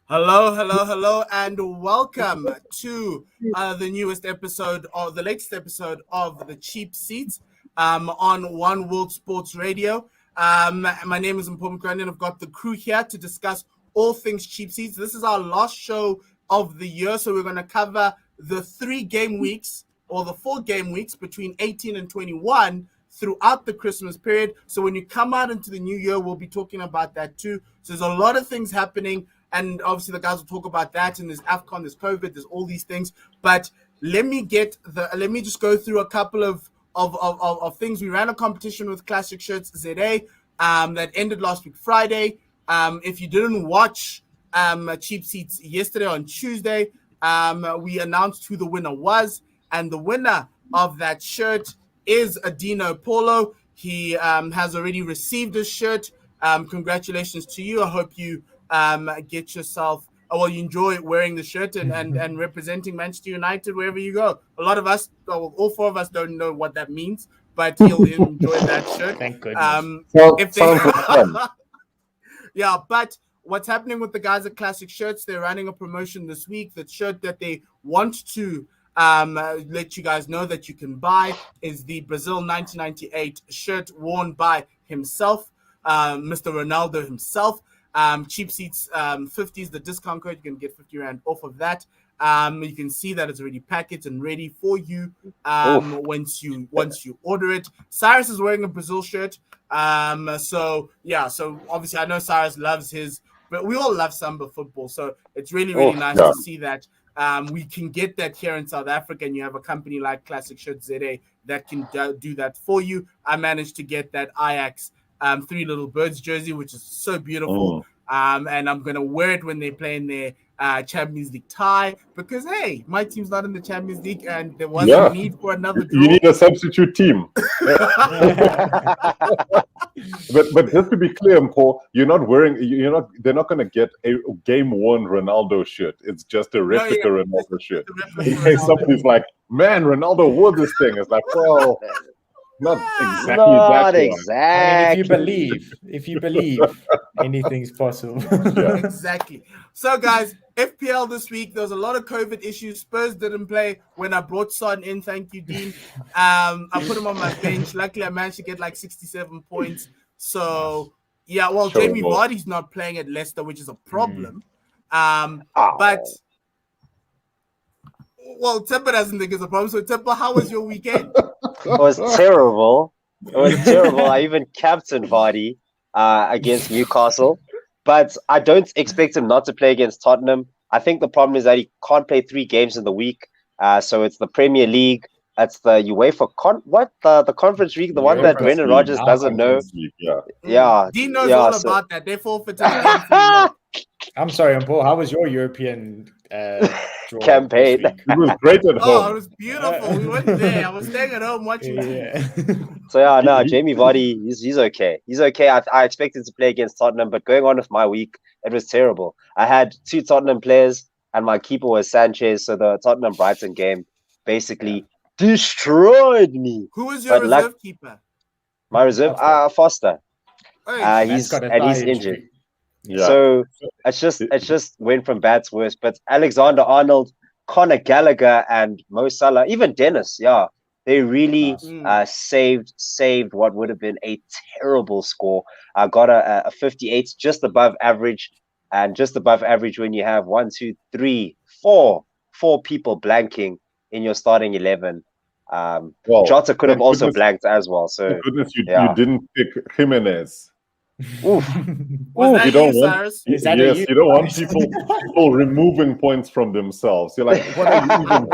Hello, and welcome to the newest episode or the latest episode of the Cheap Seats on One World Sports Radio. My name is Mpom Grandin. I've got the crew here to discuss all things Cheap Seats. This is our last show of the year, so we're going to cover the 3 game weeks or the 4 game weeks between 18 and 21 throughout the Christmas period. So when you come out into the new year, we'll be talking about that too. So there's a lot of things happening. And obviously the guys will talk about that, and there's Afcon, there's COVID, there's all these things. But let me just go through a couple of things. We ran a competition with Classic Shirts ZA that ended last week Friday. If you didn't watch Cheap Seats yesterday on Tuesday, we announced who the winner was, and the winner of that shirt is Adino Polo. He has already received his shirt. Congratulations to you. I hope you get yourself, you enjoy wearing the shirt and representing Manchester United wherever you go. A lot of us, all 4 of us, don't know what that means, but he'll enjoy that shirt. Thank goodness. Yeah, but what's happening with the guys at Classic Shirts, they're running a promotion this week. The shirt that they want to let you guys know that you can buy is the Brazil 1998 shirt worn by himself, Mr. Ronaldo himself. Cheap Seats 50 is the discount code. You can get 50 Rand off of that. You can see that it's already packaged and ready for you once you order it. Cyrus is wearing a Brazil shirt. So obviously I know Cyrus loves his, but we all love Samba football. So it's really nice to see that we can get that here in South Africa, and you have a company like Classic Shirts ZA that can do that for you. I managed to get that Ajax 3 Little Birds jersey, which is so beautiful. And I'm going to wear it when they play in their Champions League tie, because, hey, my team's not in the Champions League, and there was a need for another draw. You need a substitute team. But just to be clear, Paul, they're not going to get a game-worn Ronaldo shirt. It's just a replica Ronaldo shirt. In case somebody's like, man, Ronaldo wore this thing. It's like, well... Not exactly. I mean, if you believe, anything's possible. Exactly. So, guys, FPL this week, there was a lot of COVID issues. Spurs didn't play when I brought Son in. Thank you, Dean. I put him on my bench. Luckily, I managed to get like 67 points. So, Jamie Vardy's not playing at Leicester, which is a problem. But... Well, Temper doesn't think it's a problem. So, Temper, how was your weekend? It was terrible. I even captained Vardy against Newcastle. But I don't expect him not to play against Tottenham. I think the problem is that he can't play 3 games in the week. So it's the Premier League. That's the UEFA the Conference League, the one that Brendan Rodgers doesn't know. Yeah. Dean knows all about that. They forfeited the I'm sorry, Paul. How was your European campaign? It was great at home. Oh, it was beautiful. We went there. I was staying at home watching. So Jamie Vardy, he's okay. He's okay. I expected to play against Tottenham, but going on with my week, it was terrible. I had 2 Tottenham players, and my keeper was Sanchez. So the Tottenham Brighton game basically destroyed me. Who was your reserve keeper? My reserve, Foster. He's injured. Yeah. So it just went from bad to worse. But Alexander Arnold, Conor Gallagher, and Mo Salah, even Dennis, they really saved what would have been a terrible score. I got a 58, just above average, and just above average when you have 4 people blanking in your starting 11. Jota could have also blanked as well. So thank goodness you didn't pick Jimenez. Oof. You don't want people removing points from themselves. You're like, what are you even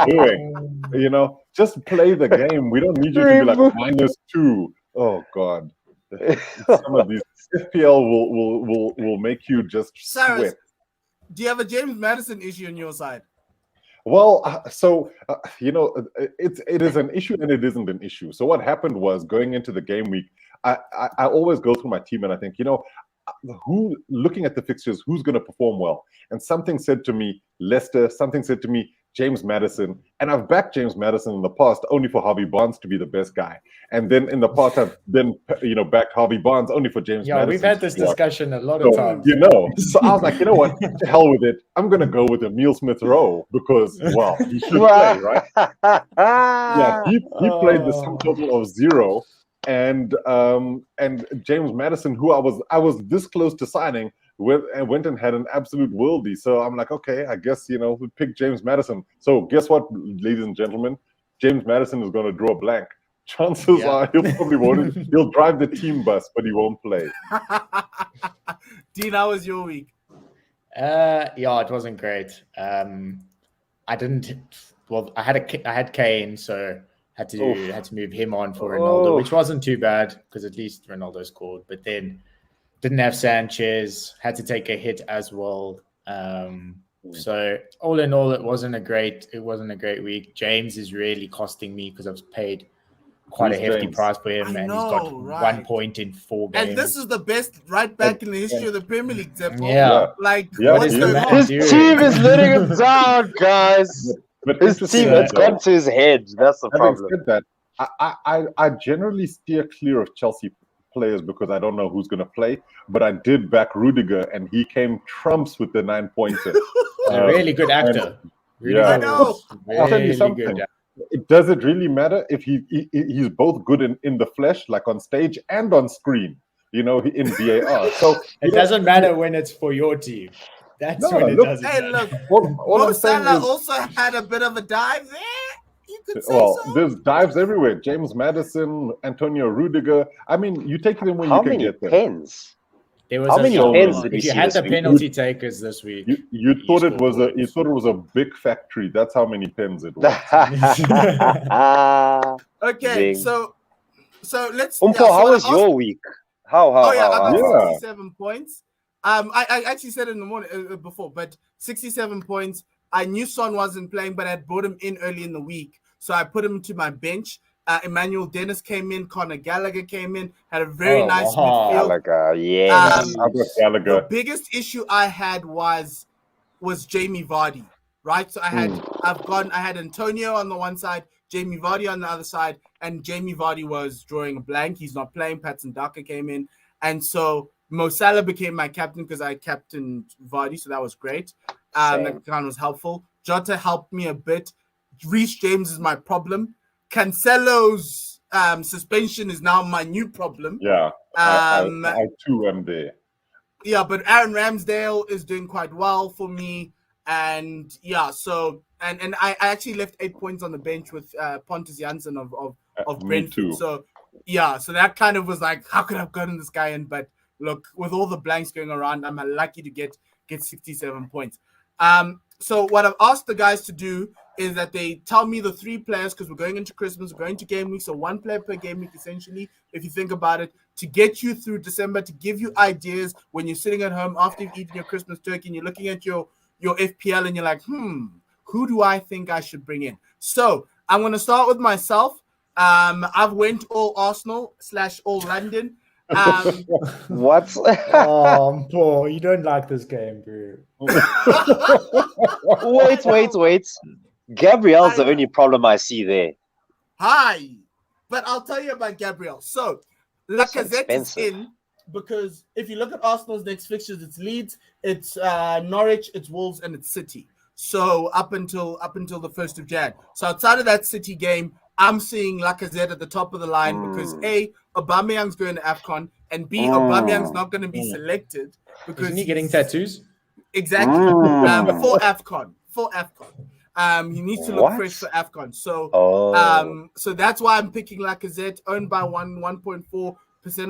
doing? Just play the game. We don't need you to be like -2. Oh God. Some of these FPL will make you just sweat. Do you have a James Madison issue on your side? Well, it is an issue and it isn't an issue. So what happened was, going into the game week, I always go through my team and I think, looking at the fixtures, who's going to perform well? And something said to me, Leicester. Something said to me, James Maddison, and I've backed James Maddison in the past only for Harvey Barnes to be the best guy. And then in the past, I've then backed Harvey Barnes only for James Maddison. Yeah, we've had this discussion a lot of times. So I was like, you know what? To hell with it. I'm going to go with Emile Smith-Rowe because, well, he should play, right? Yeah, he played the sum total of 0. And James Maddison, who I was this close to signing, went and had an absolute worldie. So I'm like, okay, I guess, we pick James Maddison. So guess what, ladies and gentlemen? James Maddison is going to draw a blank. Chances are he'll probably won't. He'll drive the team bus, but he won't play. Dean, how was your week? It wasn't great. I didn't. Well, I had Kane, so had to move him on for Ronaldo, which wasn't too bad because at least Ronaldo scored. But then didn't have Sanchez, had to take a hit as well. So all in all, it wasn't a great week. James is really costing me because I've paid quite a hefty price for him, and he's got 1 point in 4 games. And this is the best right back in the history of the Premier League, Zeppo. What is the man doing? His team is letting him down, guys. But his team has gone to his head. That's the problem. Having said that, I generally steer clear of Chelsea players because I don't know who's going to play. But I did back Rudiger, and he came trumps with the 9-pointer. A really good actor. I know. I'll tell you something. Does it really matter if he's both good in the flesh, like on stage and on screen? In VAR. So it doesn't matter when it's for your team. That's when it doesn't matter. Mo Salah also had a bit of a dive there. You could say so. There's dives everywhere. James Maddison, Antonio Rudiger. I mean, you take them when you can get them. Pens? How many pens did he see? You had the penalty takers this week. You thought it was a big factory. That's how many pens it was. Okay, so let's. How was your week? How? I got 67 points. I actually said it in the morning before, but 67 points. I knew Son wasn't playing, but I had brought him in early in the week, so I put him to my bench. Emmanuel Dennis came in, Conor Gallagher came in, had a very nice midfield. Gallagher, yes. Gallagher. The biggest issue I had was Jamie Vardy, right? So I had Antonio on the one side, Jamie Vardy on the other side, and Jamie Vardy was drawing a blank. He's not playing. Patson Daka came in, and so Mo Salah became my captain because I captained Vardy, so that was great. That kind of was helpful. Jota helped me a bit. Reece James is my problem. Cancelo's suspension is now my new problem. Yeah, I too am there. Yeah, but Aaron Ramsdale is doing quite well for me. And yeah, so and I actually left 8 points on the bench with Pontus Jansson of Brentford. So yeah, so that kind of was like, how could I have gotten this guy in? But look, with all the blanks going around, I'm lucky to get 67 points. So what I've asked the guys to do is that they tell me the 3 players, because we're going into Christmas, we're going to game week, so 1 player per game week, essentially, if you think about it, to get you through December, to give you ideas when you're sitting at home after you've eaten your Christmas turkey and you're looking at your FPL and you're like, who do I think I should bring in? So I'm going to start with myself. I've went all Arsenal / all London. What? Paul, you don't like this game, bro. Wait. Gabriel's the only problem I see there. Hi. But I'll tell you about Gabriel. So, Lacazette is in because if you look at Arsenal's next fixtures, it's Leeds, it's Norwich, it's Wolves, and it's City. So up until the 1st of Jan. So outside of that City game, I'm seeing Lacazette at the top of the line because A, Aubameyang's going to Afcon, and B, Aubameyang's not going to be selected because isn't he getting tattoos? Exactly. For Afcon. He needs to look fresh for Afcon. So so that's why I'm picking Lacazette, owned by 1.4%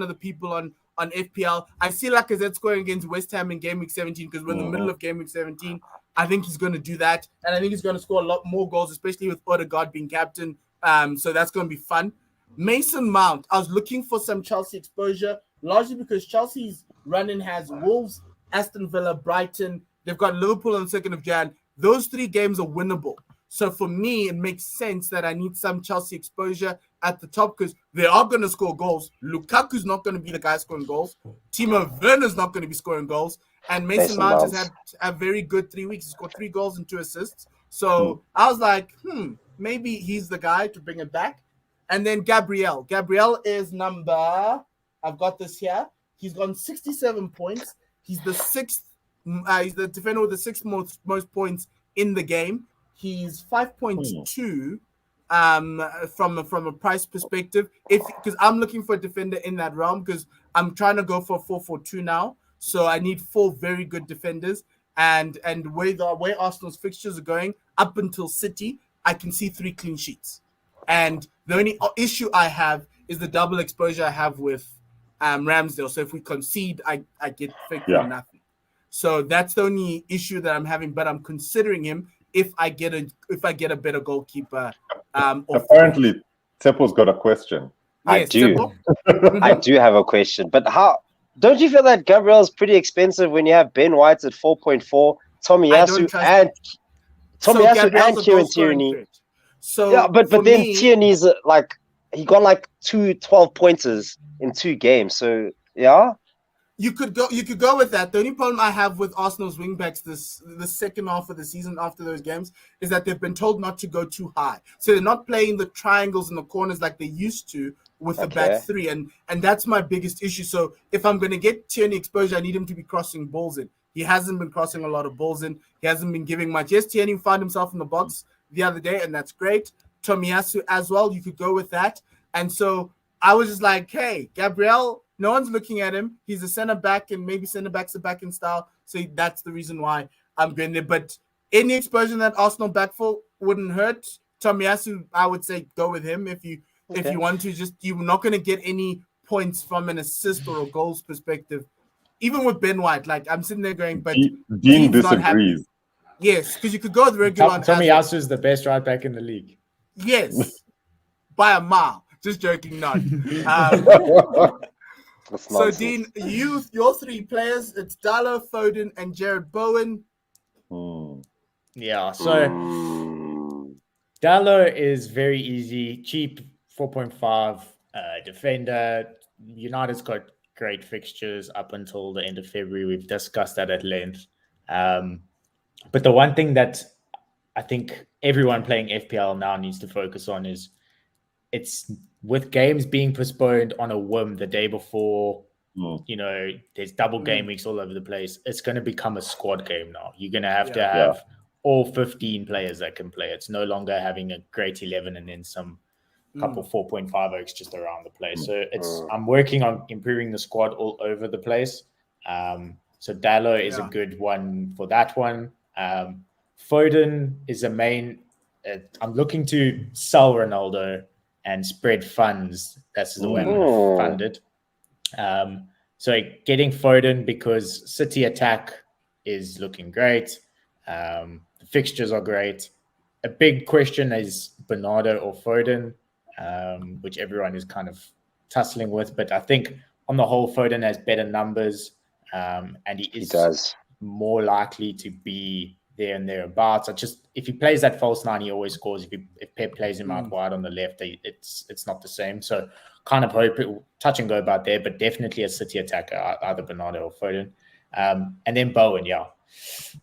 of the people on FPL. I see Lacazette scoring against West Ham in Game Week 17 because we're in the middle of Game Week 17. I think he's going to do that, and I think he's going to score a lot more goals, especially with Odegaard being captain. So that's going to be fun. Mason Mount, I was looking for some Chelsea exposure, largely because Chelsea's run-in has Wolves, Aston Villa, Brighton. They've got Liverpool on the 2nd of Jan. Those 3 games are winnable. So for me, it makes sense that I need some Chelsea exposure at the top because they are going to score goals. Lukaku's not going to be the guy scoring goals. Timo Werner's not going to be scoring goals. And Mason Mount has had a very good 3 weeks. He scored 3 goals and 2 assists. So I was like, maybe he's the guy to bring it back. And then Gabriel. Gabriel is number, I've got this here. He's gone 67 points. He's the sixth. He's the defender with the sixth most points in the game. He's 5.2 from a price perspective. Because I'm looking for a defender in that realm because I'm trying to go for 4-4-2 now. So I need 4 very good defenders. And where Arsenal's fixtures are going up until City, I can see 3 clean sheets. And the only issue I have is the double exposure I have with Ramsdale. So if we concede, I get fixed nothing. So that's the only issue that I'm having. But I'm considering him if I get a better goalkeeper. Apparently, Tepo's got a question. Yes, I do have a question. But how? Don't you feel that Gabriel's pretty expensive when you have Ben White at 4.4, Tomiyasu and Kieran Tierney? So yeah, but then Tierney's like he got like 2 12-pointers in 2 games. So yeah, you could go with that. The only problem I have with Arsenal's wingbacks the second half of the season after those games is that they've been told not to go too high. So they're not playing the triangles in the corners like they used to with the back 3, and that's my biggest issue. So if I'm going to get Tierney exposure, I need him to be crossing balls in. He hasn't been crossing a lot of balls in. He hasn't been giving much. Yes, Tierney found himself in the box the other day, and that's great. Tomiyasu as well, you could go with that. And so I was just like, hey, Gabriel, no one's looking at him. He's a center back, and maybe center backs are back in style. So that's the reason why I'm going there. But any exposure in that Arsenal back four wouldn't hurt. Tomiyasu, I would say go with him if you want to. Just you're not going to get any points from an assist or a goals perspective. Even with Ben White, like I'm sitting there going, but Dean disagrees. Yes, because you could go with regular. Tomiyasu is the best right back in the league. Yes, by a mile. Just joking, not. So Dean, your 3 players, it's Dalot, Foden, and Jared Bowen. Yeah, so Dalot is very easy, cheap, 4.5 defender. United's got great fixtures up until the end of February. We've discussed that at length. But the one thing that I think everyone playing FPL now needs to focus on is it's with games being postponed on a whim the day before, there's double game weeks all over the place. It's going to become a squad game now. You're going to have to have all 15 players that can play. It's no longer having a great 11 and then some couple 4.5 oaks just around the place. So I'm working on improving the squad all over the place. So Dalot is a good one for that one. Foden is a main. I'm looking to sell Ronaldo and spread funds. That's the way I'm going to fund it. So getting Foden because City attack is looking great. The fixtures are great. A big question is Bernardo or Foden, which everyone is kind of tussling with. But I think on the whole, Foden has better numbers, and he does more likely to be there and thereabouts. If he plays that false 9, he always scores. If Pep plays him out wide on the left, it's not the same. So kind of hope it will touch and go about there, but definitely a City attacker, either Bernardo or Foden. And then Bowen,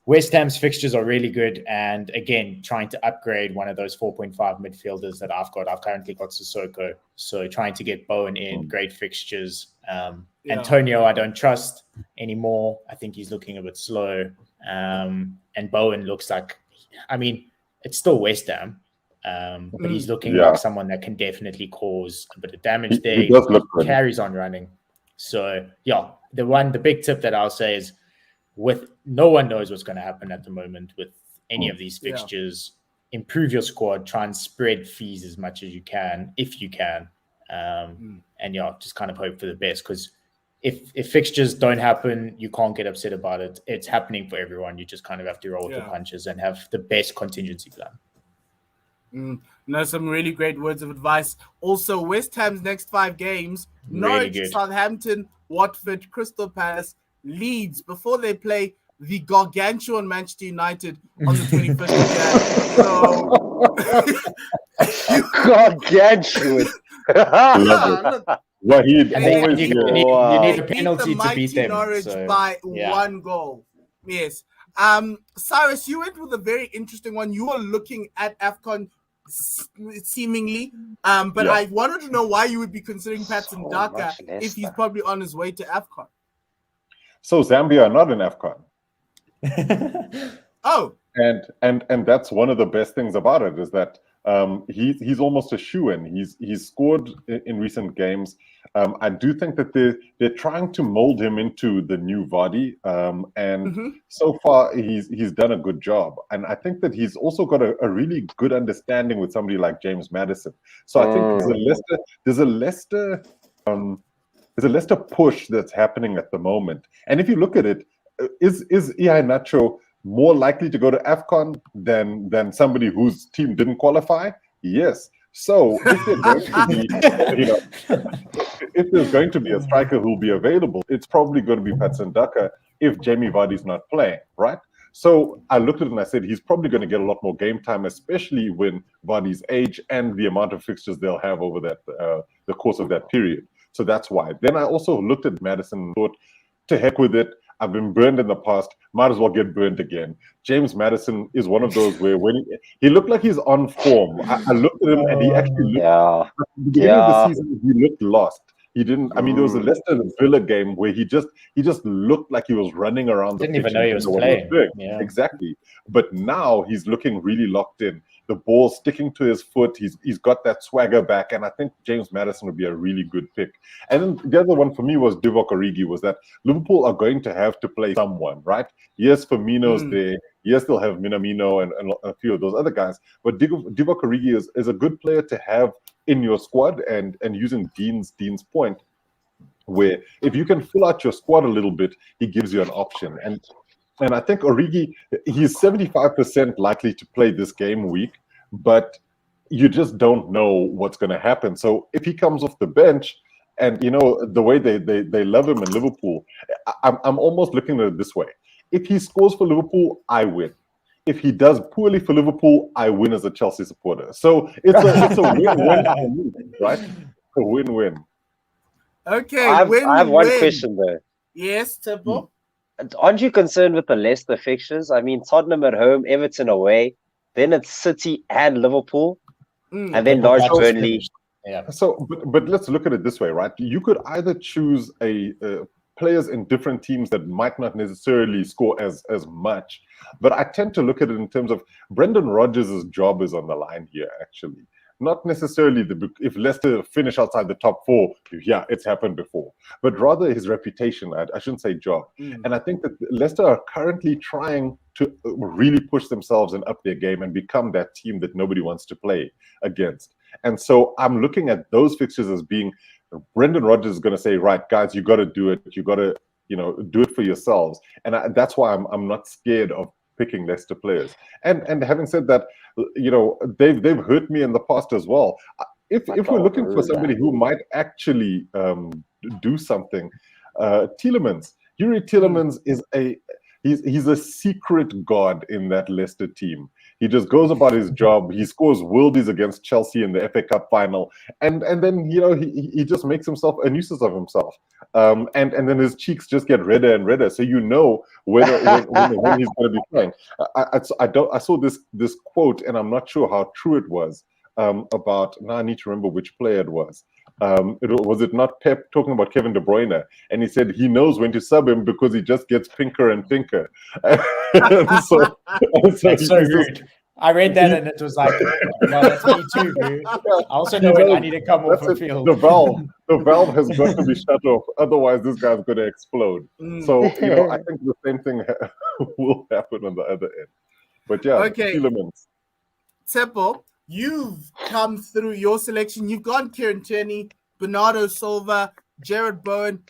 West Ham's fixtures are really good. And again, trying to upgrade one of those 4.5 midfielders that I've got. I've currently got Sissoko. So trying to get Bowen in, great fixtures. Antonio, I don't trust anymore. I think he's looking a bit slow. And Bowen looks like, it's still West Ham, but he's looking like someone that can definitely cause a bit of damage there. He carries on running. So, the big tip that I'll say is no one knows what's going to happen at the moment with any of these fixtures. Improve your squad, try and spread fees as much as you can, if you can. And just kind of hope for the best because if fixtures don't happen, you can't get upset about it. It's happening for everyone. You just kind of have to roll with the punches and have the best contingency plan. Some really great words of advice. Also, West Ham's next 5 games, Norwich, Southampton, Watford, Crystal Palace, Leeds, before they play the gargantuan Manchester United on the 21st of January. Gargantuan. Wahid, you need a penalty to beat them. Norwich by 1 goal. Yes. Cyrus, you went with a very interesting one. You were looking at Afcon seemingly, but I wanted to know why you would be considering Patson Daka if he's probably on his way to Afcon. So Zambia are not in Afcon. Oh. And that's one of the best things about it is that he's almost a shoo-in. He's scored in recent games. I do think that they're trying to mold him into the new Vardy, and so far he's done a good job. And I think that he's also got a really good understanding with somebody like James Maddison. So I think there's a Leicester push that's happening at the moment. And if you look at it, is Iheanacho more likely to go to Afcon than somebody whose team didn't qualify? Yes. So if there's going to be, if there's going to be a striker who'll be available, it's probably going to be Patson Daka if Jamie Vardy's not playing, right? So I looked at it and I said he's probably going to get a lot more game time, especially when Vardy's age and the amount of fixtures they'll have over that the course of that period. So that's why. Then I also looked at Maddison and thought, to heck with it. I've been burned in the past. Might as well get burned again. James Maddison is one of those where when he looked like he's on form. I looked at him and he actually looked. At the beginning of the season, he looked lost. He didn't. I mean, there was a Leicester Villa game where he just looked like he was running around. Didn't even know he was playing. Yeah. Exactly. But now he's looking really locked in. The ball sticking to his foot. He's got that swagger back, and I think James Maddison would be a really good pick. And then the other one for me was Divock Origi. Was that Liverpool are going to have to play someone, right? Yes, Firmino's there. Yes, they'll have Minamino and a few of those other guys. But Divock Origi is a good player to have in your squad. And using Dean's point, where if you can fill out your squad a little bit, he gives you an option. And I think Origi, he's 75% likely to play this game week, but you just don't know what's going to happen. So if he comes off the bench, and the way they love him in Liverpool, I'm almost looking at it this way: if he scores for Liverpool, I win. If he does poorly for Liverpool, I win as a Chelsea supporter. So it's a win-win, right? A win-win. Okay, I have one question though. Yes, Temple. Aren't you concerned with the Leicester fixtures? I mean, Tottenham at home, Everton away, then it's City and Liverpool, and then Norwich, Burnley. Yeah. So, but let's look at it this way, right? You could either choose players in different teams that might not necessarily score as much, but I tend to look at it in terms of Brendan Rodgers' job is on the line here, actually. Not necessarily if Leicester finish outside the top four, yeah, it's happened before, but rather his reputation. I shouldn't say job. And I think that Leicester are currently trying to really push themselves and up their game and become that team that nobody wants to play against. And so I'm looking at those fixtures as being Brendan Rodgers is going to say, right, guys, you got to do it. You got to, do it for yourselves. And that's why I'm not scared of picking Leicester players. And having said that, they've hurt me in the past as well. If we're looking for somebody who might actually do something, Tielemans, Yuri Tielemans is he's a secret god in that Leicester team. He just goes about his job. He scores worldies against Chelsea in the FA Cup final, and then he just makes himself a nuisance of himself. And then his cheeks just get redder and redder. So when he's going to be playing. I saw this quote, and I'm not sure how true it was. About now, I need to remember which player it was. Was it not Pep talking about Kevin De Bruyne? And he said he knows when to sub him because he just gets pinker and pinker. so that's so rude. I read that and it was like, no, that's me too, dude. I also know when I need to come off the field. The valve has got to be shut off. Otherwise, this guy's going to explode. So I think the same thing will happen on the other end. But yeah, okay. Tielemans. Temple, you've come through your selection. You've gone Kieran Tierney, Bernardo Silva, Jared Bowen.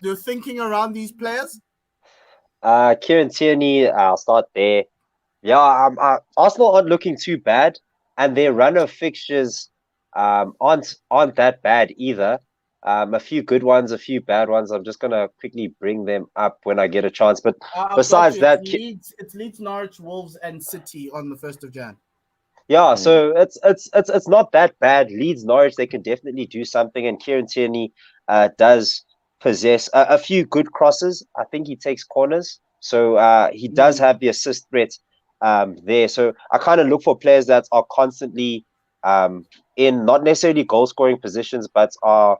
You're thinking around these players? Kieran Tierney, I'll start there. Yeah, Arsenal aren't looking too bad, and their run of fixtures aren't that bad either. A few good ones, a few bad ones. I'm just gonna quickly bring them up when I get a chance. But besides that, it's Leeds, Norwich, Wolves, and City on the 1st of Jan. Yeah, so it's not that bad. Leeds, Norwich, they can definitely do something, and Kieran Tierney does possess a few good crosses. I think he takes corners. So he does have the assist threat there. So I kind of look for players that are constantly in not necessarily goal scoring positions, but are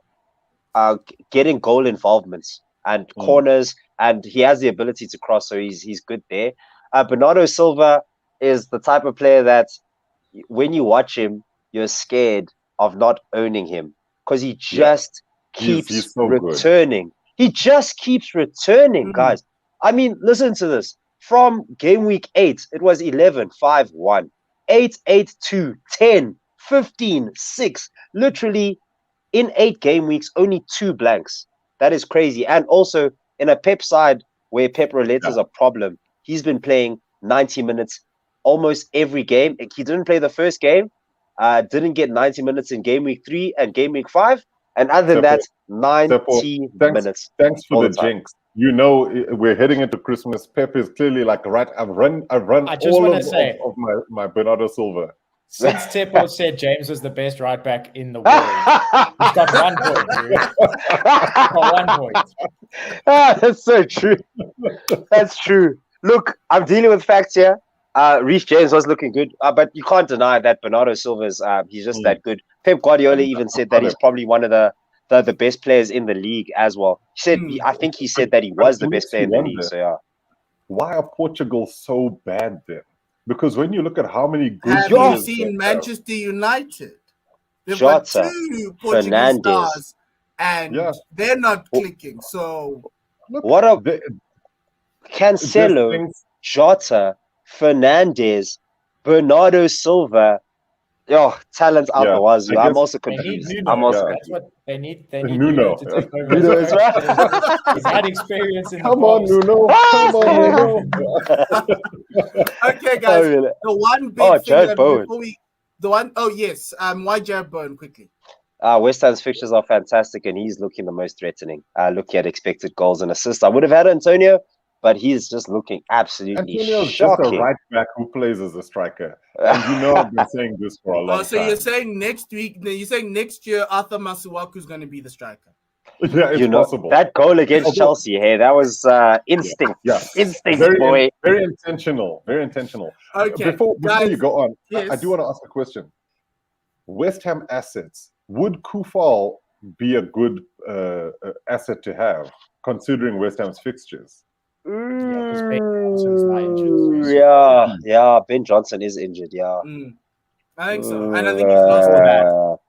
getting goal involvements and corners, and he has the ability to cross, so he's good there. Bernardo Silva is the type of player that when you watch him, you're scared of not owning him because he just keeps he's so returning. Good. He just keeps returning, guys. I mean, listen to this. From game week 8, it was 11, 5, 1, 8, 8, 2, 10, 15, 6. Literally, in 8 game weeks, only 2 blanks. That is crazy. And also, in a Pep side where Pep Roulette is a problem, he's been playing 90 minutes almost every game. He didn't play the first game, didn't get 90 minutes in game week 3 and game week 5. And other than that, 90 minutes. Thanks for the jinx. You know, we're heading into Christmas. Pep is clearly like, right, I've run all of my Bernardo Silva. Since Tepo said James was the best right back in the world, he's got 1 point. Got 1 point. That's so true. That's true. Look, I'm dealing with facts here. Reece James was looking good, but you can't deny that Bernardo Silva's he's just that good. Pep Guardiola even said that he's probably one of the best players in the league as well. He said, I think he said that he was the best player in the league. So yeah. Why are Portugal so bad then? Because when you look at how many good have you seen Manchester United? They've got 2 Portuguese stars, and they're not clicking. So what are Cancelo, Jota, Fernandes, Bernardo Silva? Talent out the wazoo. I'm also confused. That's what they need. They need Nuno to take over. Nuno is right. He's had experience in Come on, Nuno. Come on, Nuno. Okay, guys. The one big thing Bowen. Why Jared Bowen quickly? West Ham's fixtures are fantastic, and he's looking the most threatening. Looking at expected goals and assists, I would have had Antonio, but he's just looking absolutely Antonio's shocking. Just a right back who plays as a striker. And I've been saying this for a long time. So you're saying next year Arthur Masuaku is going to be the striker? Yeah, it's possible. That goal against Chelsea, that was instinct. Instinct, boy. Very intentional. Very intentional. Okay. Before you go on, I do want to ask a question. West Ham assets, would Kufal be a good asset to have, considering West Ham's fixtures? Ben Johnson is injured. I think so, and I think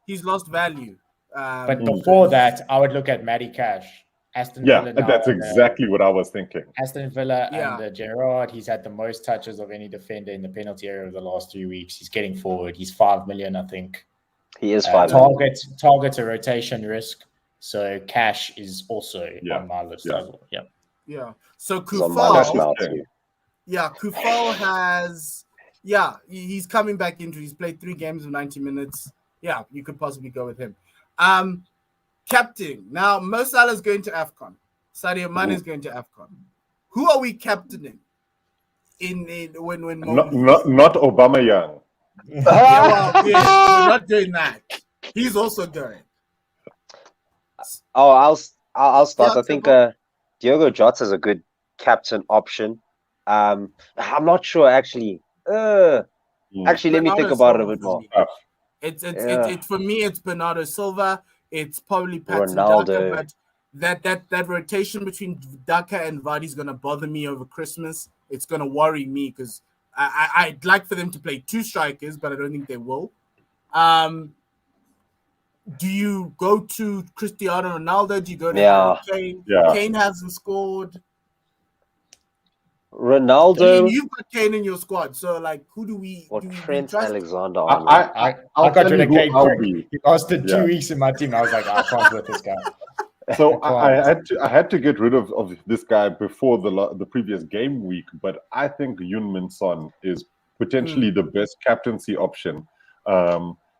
he's lost value. But before that, I would look at Matty Cash, Aston Villa. Yeah, that's exactly what I was thinking. Aston Villa and Gerrard. He's had the most touches of any defender in the penalty area over the last 3 weeks. He's getting forward. He's 5 million, I think. He is 5 million. Targets a rotation risk. So Cash is also on my list as well. Yeah. So Kufal. Kufal has. He's coming back into. He's played 3 games of 90 minutes. Yeah, you could possibly go with him. Captain. Now, Mo Salah is going to Afcon. Sadio Mane is going to Afcon. Who are we captaining? When not Aubameyang. We're not doing that. He's also going. I'll start. I think Diogo Jota is a good captain option. I'm not sure actually. Actually, let me think about it a bit more. It's for me. It's Bernardo Silva. It's probably Ronaldo. Daka, but that rotation between Daka and Vardy is gonna bother me over Christmas. It's gonna worry me because I'd like for them to play 2 strikers, but I don't think they will. Do you go to Cristiano Ronaldo? Do you go to Kane? Yeah. Kane hasn't scored. Ronaldo. I mean, you've got Kane in your squad, so who do we? Or Trent Alexander. I got rid of Kane. He lasted 2 weeks in my team. I was like, I can't with this guy. So I had to get rid of this guy before the previous game week, but I think Heung-min Son is potentially the best captaincy option,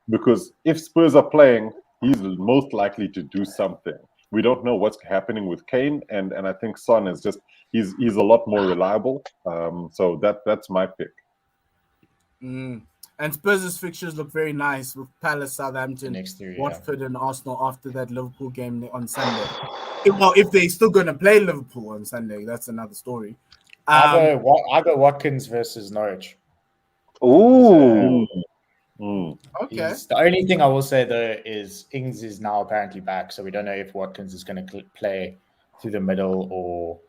because if Spurs are playing, he's most likely to do something. We don't know what's happening with Kane, and I think Son is just he's a lot more reliable. So that's my pick. And Spurs' fixtures look very nice with Palace, Southampton, Watford, and Arsenal after that Liverpool game on Sunday. If they're still going to play Liverpool on Sunday, that's another story. I go Watkins versus Norwich. Ooh. Okay. The only thing I will say though is Ings is now apparently back, so we don't know if Watkins is going to play through the middle or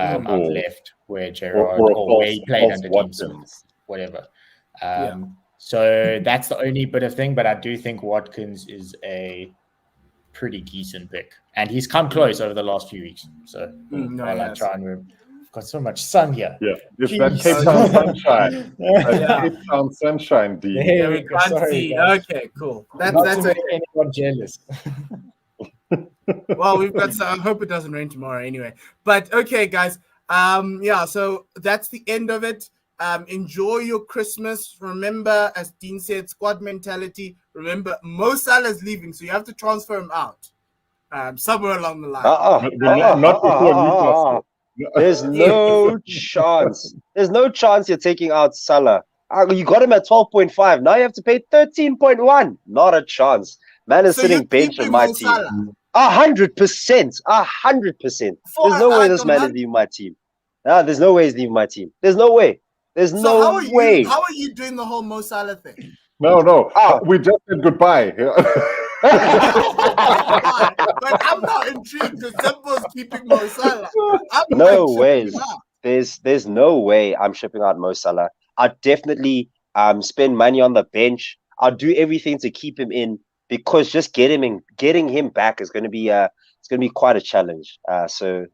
out left where Gerrard or where he played under Dean Smith, whatever. So that's the only bit of thing, but I do think Watkins is a pretty decent pick, and he's come close over the last few weeks. So I try and got so much sun here. Yeah, it's that Cape Town sunshine. Cape Town sunshine, D. Yeah, we can't see. Guys. Okay, cool. That's to make anyone jealous. Well, we've got some. I hope it doesn't rain tomorrow anyway. But okay, guys. So that's the end of it. Enjoy your Christmas. Remember, as Dean said, squad mentality. Remember, Mo Salah is leaving, so you have to transfer him out somewhere along the line. Not before Newcastle. There's no chance. There's no chance you're taking out Salah. You got him at 12.5. Now you have to pay 13.1. Not a chance. Man is sitting bench in my team. 100%. 100%. There's no way this man is leaving my team. There's no way he's leaving my team. There's no way. There's no way. How are you doing the whole Mo Salah thing? No. We just said goodbye. But I'm not intrigued because Simpo's keeping Mo Salah. No ways. There's no way I'm shipping out Mo Salah. I'd definitely spend money on the bench. I'll do everything to keep him in because just getting him back is going to be it's going to be quite a challenge. So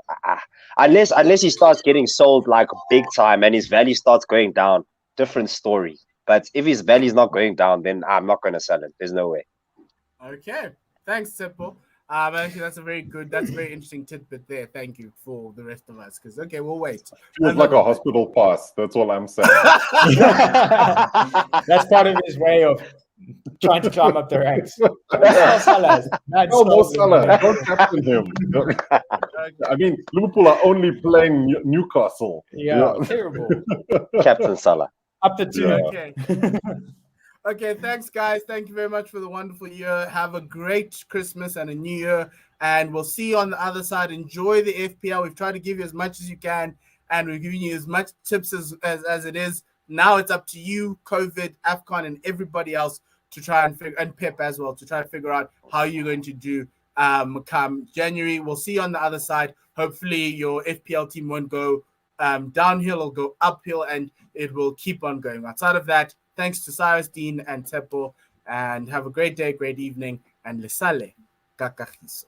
unless he starts getting sold like big time and his value starts going down, different story. But if his value is not going down, then I'm not going to sell him. There's no way. Okay, thanks, Simple. Actually, that's a very interesting tidbit there. Thank you for the rest of us, because we'll wait. Feels like a hospital pass. That's all I'm saying. That's part of his way of trying to climb up the ranks. Mo Salah, don't captain him. I mean, Liverpool are only playing Newcastle. Yeah. Terrible. Captain Salah. Up to 2. Yeah. Okay. Okay, thanks, guys. Thank you very much for the wonderful year. Have a great Christmas and a new year, and we'll see you on the other side. Enjoy the FPL. We've tried to give you as much as you can, and we're giving you as much tips as it is. Now it's up to you, COVID, Afcon, and everybody else to try and Pep as well, to try to figure out how you're going to do come January. We'll see you on the other side. Hopefully your FPL team won't go downhill or go uphill, and it will keep on going. Outside of that, thanks to Cyrus, Dean, and Tepo, and have a great day, great evening, and lesale kakahiso.